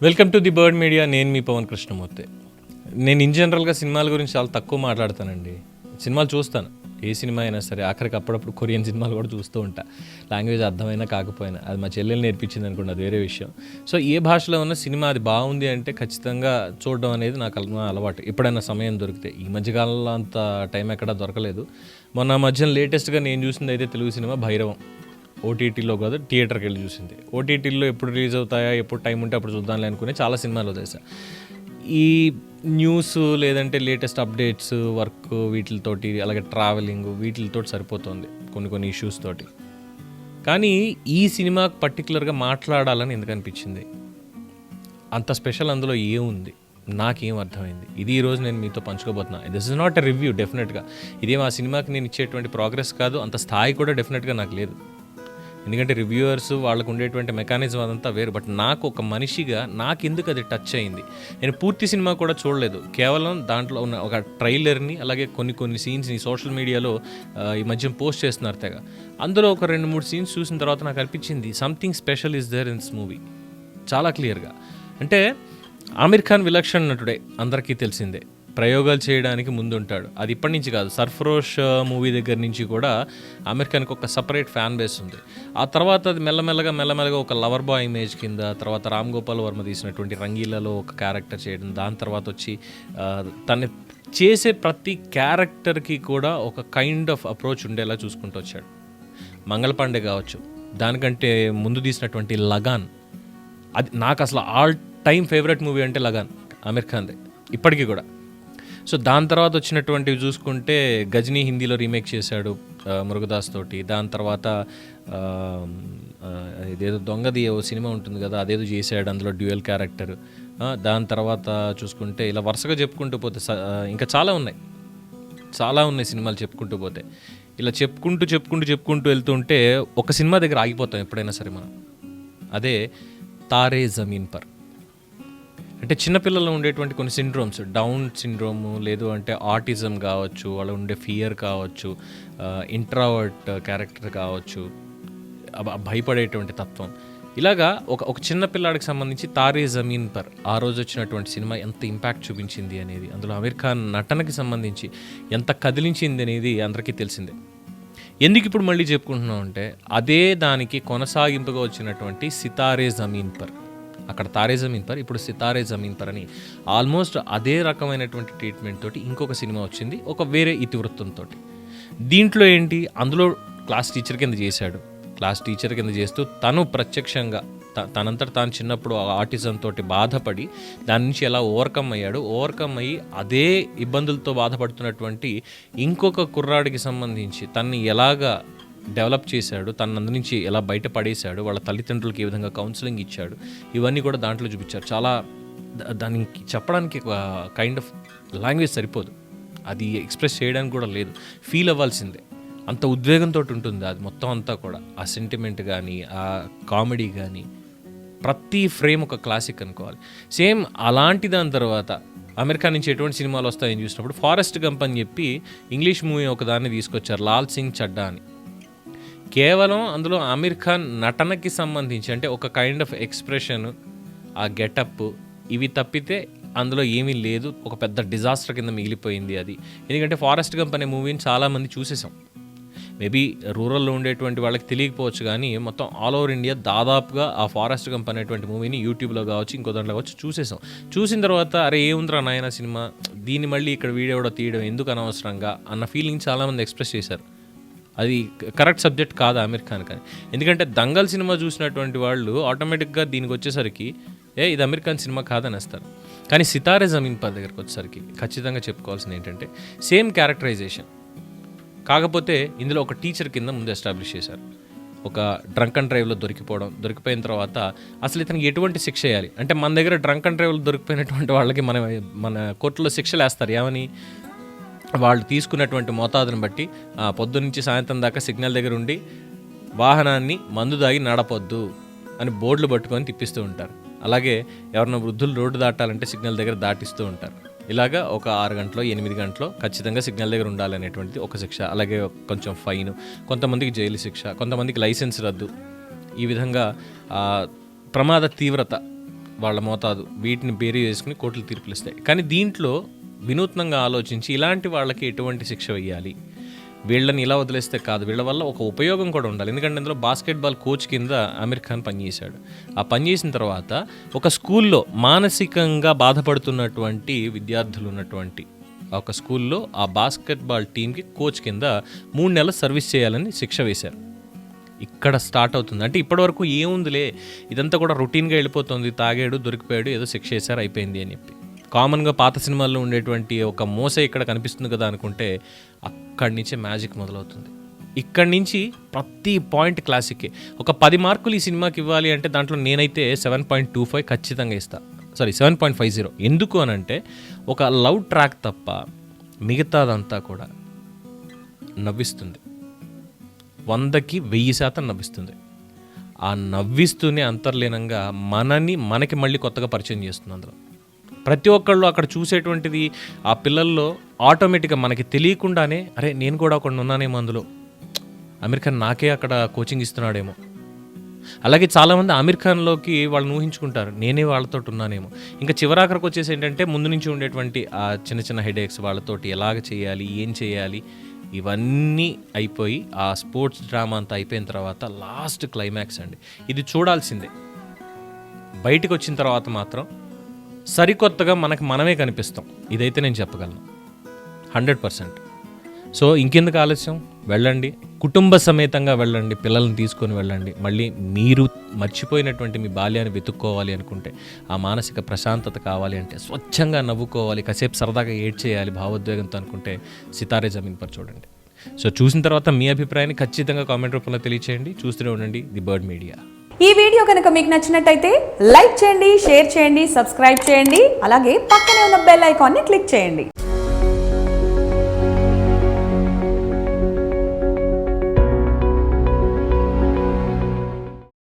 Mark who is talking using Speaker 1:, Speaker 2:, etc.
Speaker 1: Welcome to the bird media. నేను మీ పవన్ కృష్ణమూర్తి. నేను in జనరల్గా సినిమాల గురించి చాలా తక్కువ మాట్లాడతానండి. సినిమాలు చూస్తాను, ఏ సినిమా అయినా సరే. ఆఖరికి అప్పుడప్పుడు కొరియన్ సినిమాలు కూడా చూస్తూ ఉంటా, లాంగ్వేజ్ అర్థమైనా కాకపోయినా. అది మా చెల్లెలు నేర్పించింది అనుకోండి, అది వేరే విషయం. సో ఏ భాషలో ఉన్న సినిమా అది బాగుంది అంటే ఖచ్చితంగా చూడడం అనేది నాకు అలవాటు, ఎప్పుడైనా సమయం దొరికితే. ఈ మధ్యకాలంలో అంత టైం ఎక్కడా దొరకలేదు. మొన్న మధ్యన లేటెస్ట్గా నేను చూసింది అయితే తెలుగు సినిమా భైరవం. ఓటీటీలో కాదు, థియేటర్కి వెళ్ళి చూసింది. ఓటీటీలో ఎప్పుడు రిలీజ్ అవుతాయా, ఎప్పుడు టైం ఉంటే అప్పుడు చూద్దాంలే అనుకుని చాలా సినిమాలు వదిలేసా. ఈ న్యూస్ లేదంటే లేటెస్ట్ అప్డేట్స్, వర్క్, వీటితోటి అలాగే ట్రావెలింగ్, వీటితో సరిపోతుంది కొన్ని ఇష్యూస్ తోటి. కానీ ఈ సినిమా పర్టికులర్గా మాట్లాడాలని ఎందుకు అనిపించింది? అంత స్పెషల్ అందులో ఏముంది? నాకేం అర్థమైంది? ఇది ఈరోజు నేను మీతో పంచుకోబోతున్నా. This is not a review. డెఫినెట్గా ఇదేం ఆ సినిమాకి నేను ఇచ్చేటువంటి ప్రోగ్రెస్ కాదు, అంత స్థాయి కూడా డెఫినెట్గా నాకు లేదు. ఎందుకంటే రివ్యూవర్స్ వాళ్ళకు ఉండేటువంటి మెకానిజం అదంతా వేరు. బట్ నాకు ఒక మనిషిగా నాకు ఎందుకు అది టచ్ అయింది? నేను పూర్తి సినిమా కూడా చూడలేదు, కేవలం దాంట్లో ఉన్న ఒక ట్రైలర్ని అలాగే కొన్ని సీన్స్ని సోషల్ మీడియాలో ఈ మధ్య పోస్ట్ చేస్తున్నారు తెగ. అందులో ఒక 2-3 సీన్స్ చూసిన తర్వాత నాకు అనిపించింది something special is there in this movie. చాలా క్లియర్గా. అంటే ఆమిర్ ఖాన్ విలక్షణ నటుడే, అందరికీ తెలిసిందే. ప్రయోగాలు చేయడానికి ముందుంటాడు. అది ఇప్పటి నుంచి కాదు, సర్ఫరోష్ మూవీ దగ్గర నుంచి కూడా ఆమిర్ ఖాన్కి ఒక సపరేట్ ఫ్యాన్ బేస్ ఉంది. ఆ తర్వాత అది మెల్లమెల్లగా ఒక లవర్ బాయ్ ఇమేజ్ కింద, తర్వాత రామ్ గోపాల్ వర్మ తీసినటువంటి రంగీలలో ఒక క్యారెక్టర్ చేయడం, దాని తర్వాత వచ్చి తను చేసే ప్రతి క్యారెక్టర్కి కూడా ఒక కైండ్ ఆఫ్ అప్రోచ్ ఉండేలా చూసుకుంటూ వచ్చాడు. మంగళ పాండే కావచ్చు, దానికంటే ముందు తీసినటువంటి లగాన్, అది నాకు అసలు ఆల్ టైమ్ ఫేవరెట్ మూవీ అంటే లగాన్, ఆమిర్ ఖాన్దే ఇప్పటికీ కూడా. సో దాని తర్వాత వచ్చినటువంటివి చూసుకుంటే గజనీ హిందీలో రీమేక్ చేశాడు మురుగదాస్ తోటి. దాని తర్వాత ఇదేదో దొంగది ఓ సినిమా ఉంటుంది కదా, అదేదో చేశాడు, అందులో డ్యూయల్ క్యారెక్టర్. దాని తర్వాత చూసుకుంటే ఇలా వరుసగా చెప్పుకుంటూ పోతే ఇంకా చాలా ఉన్నాయి సినిమాలు చెప్పుకుంటూ పోతే. ఇలా చెప్పుకుంటూ వెళ్తుంటే ఒక సినిమా దగ్గర ఆగిపోతాం ఎప్పుడైనా సరే మనం. అదే తారే జమీన్ పర్. అంటే చిన్నపిల్లల్లో ఉండేటువంటి కొన్ని సిండ్రోమ్స్, డౌన్ సిండ్రోము, లేదు అంటే ఆటిజం కావచ్చు, వాళ్ళు ఉండే ఫియర్ కావచ్చు, ఇంట్రావర్ట్ క్యారెక్టర్ కావచ్చు, భయపడేటువంటి తత్వం, ఇలాగా ఒక చిన్న పిల్లాడికి సంబంధించి తారే జమీన్ పర్ ఆ రోజు వచ్చినటువంటి సినిమా ఎంత ఇంపాక్ట్ చూపించింది అనేది, అందులో ఆమిర్ ఖాన్ నటనకి సంబంధించి ఎంత కదిలించింది అనేది అందరికీ తెలిసిందే. ఎందుకు ఇప్పుడు మళ్ళీ చెప్పుకుంటున్నాం అంటే, అదే దానికి కొనసాగింపుగా వచ్చినటువంటి సితారే జమీన్ పర్. అక్కడ తారే జమీన్ పర్, ఇప్పుడు సితారే జమీన్ పర్ అని ఆల్మోస్ట్ అదే రకమైనటువంటి ట్రీట్మెంట్ తోటి ఇంకొక సినిమా వచ్చింది, ఒక వేరే ఇతివృత్తంతో. దీంట్లో ఏంటి, అందులో క్లాస్ టీచర్ కింద చేస్తూ తను ప్రత్యక్షంగా తనంతట తాను చిన్నప్పుడు ఆటిజం తోటి బాధపడి దాని నుంచి ఎలా ఓవర్కమ్ అయ్యి అదే ఇబ్బందులతో బాధపడుతున్నటువంటి ఇంకొక కుర్రాడికి సంబంధించి తన్ని ఎలాగా డెవలప్ చేశాడు, తన అందు నుంచి ఎలా బయటపడేశాడు, వాళ్ళ తల్లిదండ్రులకి ఏ విధంగా కౌన్సిలింగ్ ఇచ్చాడు, ఇవన్నీ కూడా దాంట్లో చూపించారు. చాలా దానికి చెప్పడానికి ఒక కైండ్ ఆఫ్ లాంగ్వేజ్ సరిపోదు, అది ఎక్స్ప్రెస్ చేయడానికి కూడా లేదు, ఫీల్ అవ్వాల్సిందే. అంత ఉద్వేగంతో ఉంటుంది అది మొత్తం అంతా కూడా. ఆ సెంటిమెంట్ కానీ, ఆ కామెడీ కానీ, ప్రతి ఫ్రేమ్ ఒక క్లాసిక్ అనుకోవాలి. సేమ్ అలాంటి దాని తర్వాత అమెరికా నుంచి ఎటువంటి సినిమాలు వస్తాయని చూసినప్పుడు ఫారెస్ట్ గంప్ అని చెప్పి ఇంగ్లీష్ మూవీ ఒకదాన్ని తీసుకొచ్చారు, లాల్ సింగ్ చడ్డా అని. కేవలం అందులో ఆమిర్ ఖాన్ నటనకి సంబంధించి అంటే ఒక కైండ్ ఆఫ్ ఎక్స్ప్రెషన్, ఆ గెటప్, ఇవి తప్పితే అందులో ఏమీ లేదు. ఒక పెద్ద డిజాస్టర్ కింద మిగిలిపోయింది అది. ఎందుకంటే ఫారెస్ట్ గంప్ అనే మూవీని చాలామంది చూసేసాం. మేబీ రూరల్లో ఉండేటువంటి వాళ్ళకి తెలియకపోవచ్చు, కానీ మొత్తం ఆల్ ఓవర్ ఇండియా దాదాపుగా ఆ ఫారెస్ట్ గంప్ అనేటువంటి మూవీని యూట్యూబ్లో కావచ్చు, ఇంకో దాంట్లో కావచ్చు చూసేసాం. చూసిన తర్వాత అరే ఏముందిరా నాయన సినిమా, దీన్ని మళ్ళీ ఇక్కడ వీడియో కూడా తీయడం ఎందుకు అనవసరంగా అన్న ఫీలింగ్ చాలామంది ఎక్స్ప్రెస్ చేశారు. అది కరెక్ట్ సబ్జెక్ట్ కాదు ఆమిర్ ఖాన్ కానీ. ఎందుకంటే దంగల్ సినిమా చూసినటువంటి వాళ్ళు ఆటోమేటిక్గా దీనికి వచ్చేసరికి ఇది ఆమిర్ ఖాన్ సినిమా కాదనేస్తారు. కానీ సితారే జమీన్ పర్ దగ్గరికి వచ్చేసరికి ఖచ్చితంగా చెప్పుకోవాల్సింది ఏంటంటే సేమ్ క్యారెక్టరైజేషన్, కాకపోతే ఇందులో ఒక టీచర్ కింద ముందు ఎస్టాబ్లిష్ చేశారు. ఒక డ్రంక్ అండ్ డ్రైవ్లో దొరికిపోయిన తర్వాత అసలు ఇతనికి ఎటువంటి శిక్ష వేయాలి అంటే, మన దగ్గర డ్రంక్ అండ్ డ్రైవ్లో దొరికిపోయినటువంటి వాళ్ళకి మన కోర్టులో శిక్షలు వేస్తారు. ఏమని, వాళ్ళు తీసుకున్నటువంటి మోతాదుని బట్టి పొద్దున్నుంచి సాయంత్రం దాకా సిగ్నల్ దగ్గర ఉండి వాహనాన్ని మందు దాగి నడపొద్దు అని బోర్డులు పట్టుకొని తిప్పిస్తూ ఉంటారు. అలాగే ఎవరైనా వృద్ధులు రోడ్డు దాటాలంటే సిగ్నల్ దగ్గర దాటిస్తూ ఉంటారు. ఇలాగా ఒక 6 గంటలో 8 గంటలో ఖచ్చితంగా సిగ్నల్ దగ్గర ఉండాలనేటువంటిది ఒక శిక్ష. అలాగే కొంచెం ఫైన్, కొంతమందికి జైలు శిక్ష, కొంతమందికి లైసెన్స్ రద్దు. ఈ విధంగా ప్రమాద తీవ్రత వాళ్ళ మోతాదు వీటిని బేరీ చేసుకుని కోర్టులు తీర్పులు ఇస్తాయి. కానీ దీంట్లో వినూత్నంగా ఆలోచించి ఇలాంటి వాళ్ళకి ఎటువంటి శిక్ష వేయాలి, వీళ్ళని ఇలా వదిలేస్తే కాదు, వీళ్ళ వల్ల ఒక ఉపయోగం కూడా ఉండాలి. ఎందుకంటే అందులో బాస్కెట్బాల్ కోచ్ కింద ఆమిర్ ఖాన్ పనిచేశాడు. ఆ పనిచేసిన తర్వాత ఒక స్కూల్లో మానసికంగా బాధపడుతున్నటువంటి విద్యార్థులు ఉన్నటువంటి ఒక స్కూల్లో ఆ బాస్కెట్బాల్ టీంకి కోచ్ కింద 3 నెలలు సర్వీస్ చేయాలని శిక్ష వేశారు. ఇక్కడ స్టార్ట్ అవుతుంది. అంటే ఇప్పటివరకు ఏముందిలే, ఇదంతా కూడా రొటీన్గా వెళ్ళిపోతుంది, తాగాడు, దొరికిపోయాడు, ఏదో శిక్ష వేశారు, అయిపోయింది అని చెప్పి కామన్గా పాత సినిమాల్లో ఉండేటువంటి ఒక మోస ఇక్కడ కనిపిస్తుంది కదా అనుకుంటే అక్కడి నుంచే మ్యాజిక్ మొదలవుతుంది. ఇక్కడి నుంచి ప్రతి పాయింట్ క్లాసిక్కే. ఒక 10 మార్కులు ఈ సినిమాకి ఇవ్వాలి అంటే దాంట్లో నేనైతే 7.25 ఖచ్చితంగా ఇస్తాను. 7.50. ఎందుకు అనంటే ఒక లవ్ ట్రాక్ తప్ప మిగతాదంతా కూడా నవ్విస్తుంది, 100కి 1000% నవ్విస్తుంది. ఆ నవ్విస్తూనే అంతర్లీనంగా మనకి మళ్ళీ కొత్తగా పరిచయం చేస్తుంది. అందులో ప్రతి ఒక్కళ్ళు అక్కడ చూసేటువంటిది ఆ పిల్లల్లో ఆటోమేటిక్గా మనకి తెలియకుండానే అరే నేను కూడా ఒకడు ఉన్నానేమో, అందులో ఆమిర్ ఖాన్ నాకే అక్కడ కోచింగ్ ఇస్తున్నాడేమో. అలాగే చాలామంది ఆమిర్ ఖాన్లోకి వాళ్ళని ఊహించుకుంటారు, నేనే వాళ్ళతో ఉన్నానేమో. ఇంకా చివరాఖరికి వచ్చేసి ఏంటంటే ముందు నుంచి ఉండేటువంటి ఆ చిన్న చిన్న హెడేక్స్, వాళ్ళతోటి ఎలాగ చేయాలి, ఏం చేయాలి, ఇవన్నీ అయిపోయి ఆ స్పోర్ట్స్ డ్రామా అంతా అయిపోయిన తర్వాత లాస్ట్ క్లైమాక్స్ అండి. ఇది చూడాల్సిందే. బయటకు వచ్చిన తర్వాత మాత్రం సరికొత్తగా మనమే కనిపిస్తాం. ఇదైతే నేను చెప్పగలను 100%. సో ఇంకెందుకు ఆలస్యం, వెళ్ళండి, కుటుంబ సమేతంగా వెళ్ళండి, పిల్లల్ని తీసుకొని వెళ్ళండి. మళ్ళీ మీరు మర్చిపోయినటువంటి మీ బాల్యాన్ని వెతుక్కోవాలి అనుకుంటే, ఆ మానసిక ప్రశాంతత కావాలి అంటే, స్వచ్ఛంగా నవ్వుకోవాలి, కాసేపు సరదాగా ఏడ్చేయాలి భావోద్వేగంతో అనుకుంటే సితారే జమీన్ పర్ చూడండి. సో చూసిన తర్వాత మీ అభిప్రాయాన్ని ఖచ్చితంగా కామెంట్ రూపంలో తెలియచేయండి. చూస్తూనే ఉండండి ది బర్డ్ మీడియా.
Speaker 2: ఈ వీడియో కనుక మీకు నచ్చినట్టయితే లైక్ చేయండి, షేర్ చేయండి, సబ్స్క్రైబ్ చేయండి. అలాగే పక్కనే ఉన్న బెల్ ఐకాన్ని క్లిక్ చేయండి.